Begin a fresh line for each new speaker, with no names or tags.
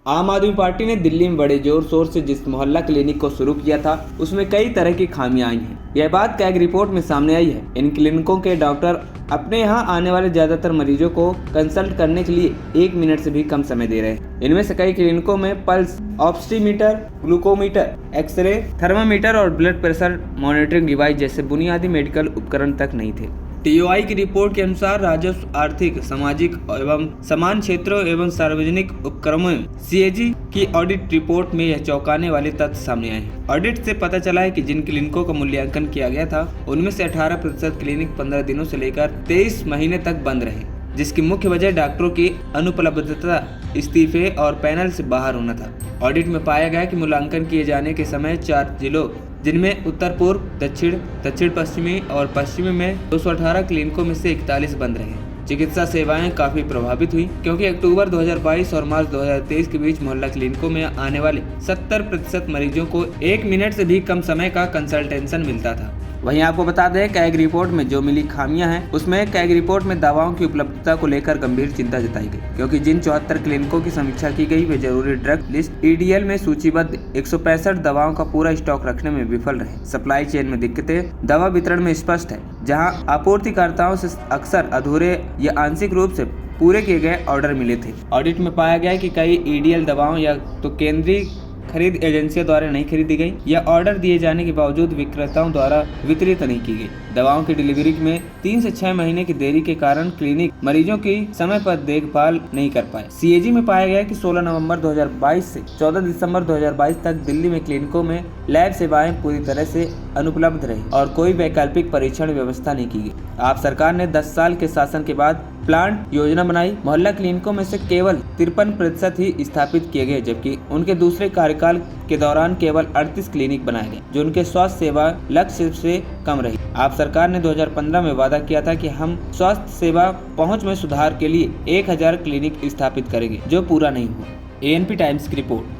आम आदमी पार्टी ने दिल्ली में बड़े जोर शोर से जिस मोहल्ला क्लिनिक को शुरू किया था उसमें कई तरह की खामियां आई हैं। यह बात कैग रिपोर्ट में सामने आई है। इन क्लिनिकों के डॉक्टर अपने यहां आने वाले ज्यादातर मरीजों को कंसल्ट करने के लिए 1 मिनट से भी कम समय दे रहे हैं। इनमें से कई क्लिनिकों में pulse oximeter, glucometer, x-ray, thermometer और ब्लड प्रेशर मॉनिटरिंग डिवाइस जैसे बुनियादी मेडिकल उपकरण तक नहीं थे। टीओआई की रिपोर्ट के अनुसार राजस्व, आर्थिक, सामाजिक एवं समान क्षेत्रों एवं सार्वजनिक उपक्रमों में सीएजी की ऑडिट रिपोर्ट में यह चौंकाने वाले तथ्य सामने आए हैं। ऑडिट से पता चला है कि जिन क्लिनिकों का मूल्यांकन किया गया था उनमें से 18% क्लिनिक 15 दिनों से लेकर 23 महीने तक बंद रहे, जिसकी मुख्य वजह डॉक्टरों की अनुपलब्धता, इस्तीफे और पैनल से बाहर होना था। ऑडिट में पाया गया कि मूल्यांकन किए जाने के समय 4 जिलों जिनमें उत्तर पूर्व, दक्षिण, दक्षिण पश्चिमी और पश्चिमी में 218 क्लिनिकों में से 41 बंद रहे। चिकित्सा सेवाएं काफी प्रभावित हुई क्योंकि अक्टूबर 2022 और मार्च 2023 के बीच मोहल्ला क्लिनिकों में आने वाले 70% मरीजों को 1 मिनट से भी कम समय का कंसल्टेशन मिलता था। वहीं आपको बता दें, कैग रिपोर्ट में जो मिली खामियां हैं उसमें कैग रिपोर्ट में दवाओं की उपलब्धता को लेकर गंभीर चिंता जताई गई, क्योंकि जिन 74 क्लिनिकों की समीक्षा की गई वे जरूरी ड्रग लिस्ट ईडीएल में सूचीबद्ध 165 दवाओं का पूरा स्टॉक रखने में विफल रहे। सप्लाई चेन में दिक्कतें दवा वितरण में स्पष्ट है, जहाँ आपूर्तिकर्ताओं से अक्सर अधूरे या आंशिक रूप से पूरे किए गए ऑर्डर मिले थे। ऑडिट में पाया गया कि कई ईडीएल दवाओं या तो केंद्रीय खरीद एजेंसियों द्वारा नहीं खरीदी गई या ऑर्डर दिए जाने के बावजूद विक्रेताओं द्वारा वितरित नहीं की गई। दवाओं की डिलीवरी में 3 से 6 महीने की देरी के कारण क्लिनिक मरीजों की समय पर देखभाल नहीं कर पाए। सीएजी में पाया गया कि 16 नवंबर 2022 से 14 दिसंबर 2022 तक दिल्ली में क्लिनिकों में लैब सेवाएं पूरी तरह से अनुपलब्ध रही और कोई वैकल्पिक परीक्षण व्यवस्था नहीं की गई। आप सरकार ने 10 साल के शासन के बाद प्लांट योजना बनाई। मोहल्ला क्लिनिकों में से केवल 53% ही स्थापित किए गए, जबकि उनके दूसरे कार्यकाल के दौरान केवल 38 क्लिनिक बनाए गए, जो उनके स्वास्थ्य सेवा लक्ष्य से कम रही। आप सरकार ने 2015 में वादा किया था कि हम स्वास्थ्य सेवा पहुंच में सुधार के लिए 1000 क्लिनिक स्थापित करेंगे, जो पूरा नहीं हुआ। एएनपी टाइम्स की रिपोर्ट।